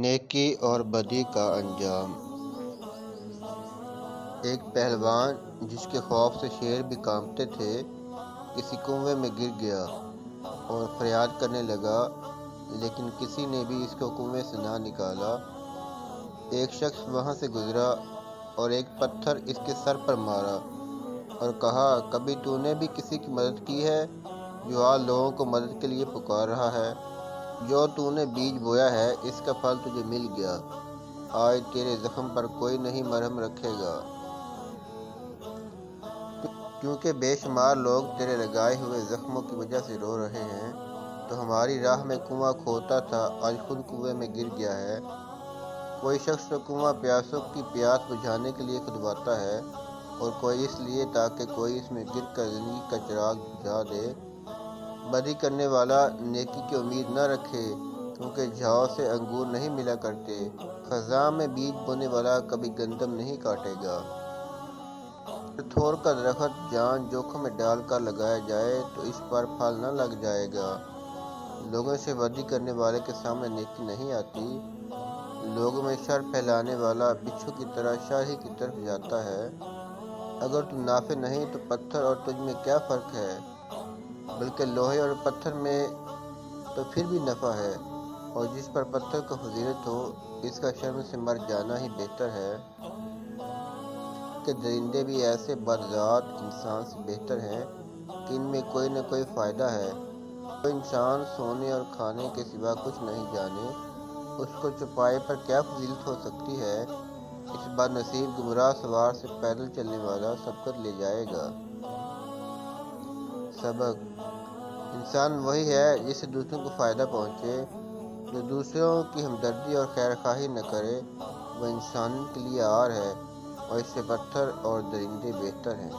نیکی اور بدی کا انجام۔ ایک پہلوان جس کے خوف سے شیر بھی کانپتے تھے کسی کنویں میں گر گیا اور فریاد کرنے لگا، لیکن کسی نے بھی اس کو کنویں سے نہ نکالا۔ ایک شخص وہاں سے گزرا اور ایک پتھر اس کے سر پر مارا اور کہا، کبھی تو نے بھی کسی کی مدد کی ہے جو آج لوگوں کو مدد کے لیے پکار رہا ہے؟ جو تو نے بیج بویا ہے اس کا پھل تجھے مل گیا، آج تیرے زخم پر کوئی نہیں مرہم رکھے گا، کیونکہ بے شمار لوگ تیرے لگائے ہوئے زخموں کی وجہ سے رو رہے ہیں۔ تو ہماری راہ میں کنواں کھودتا تھا، آج خود کنویں میں گر گیا ہے۔ کوئی شخص تو کنواں پیاسوں کی پیاس بجھانے کے لیے کھدواتا ہے اور کوئی اس لیے تاکہ کوئی اس میں گر کر زندگی کا چراغ بجھا دے۔ بدی کرنے والا نیکی کی امید نہ رکھے، کیونکہ جھاؤ سے انگور نہیں ملا کرتے۔ خزاں میں بیج بونے والا کبھی گندم نہیں کاٹے گا۔ اگر تھور کا درخت جان جوکھم میں ڈال کر لگایا جائے تو اس پر پھل نہ لگ جائے گا۔ لوگوں سے بدی کرنے والے کے سامنے نیکی نہیں آتی۔ لوگوں میں شر پھیلانے والا بچھو کی طرح شر ہی کی طرف جاتا ہے۔ اگر تو نافع نہیں تو پتھر اور تجھ میں کیا فرق ہے؟ بلکہ لوہے اور پتھر میں تو پھر بھی نفع ہے، اور جس پر پتھر کو فضیلت ہو اس کا شرم سے مر جانا ہی بہتر ہے۔ کہ درندے بھی ایسے بدذات انسان سے بہتر ہیں کہ ان میں کوئی نہ کوئی فائدہ ہے۔ جو انسان سونے اور کھانے کے سوا کچھ نہیں جانے، اس کو چوپائے پر کیا فضیلت ہو سکتی ہے؟ اس بد نصیب گمراہ سوار سے پیدل چلنے والا سبقت لے جائے گا۔ سبق: انسان وہی ہے جس سے دوسروں کو فائدہ پہنچے۔ جو دوسروں کی ہمدردی اور خیرخواہی نہ کرے وہ انسان کے لیے عار ہے، اور اس سے پتھر اور درندے بہتر ہیں۔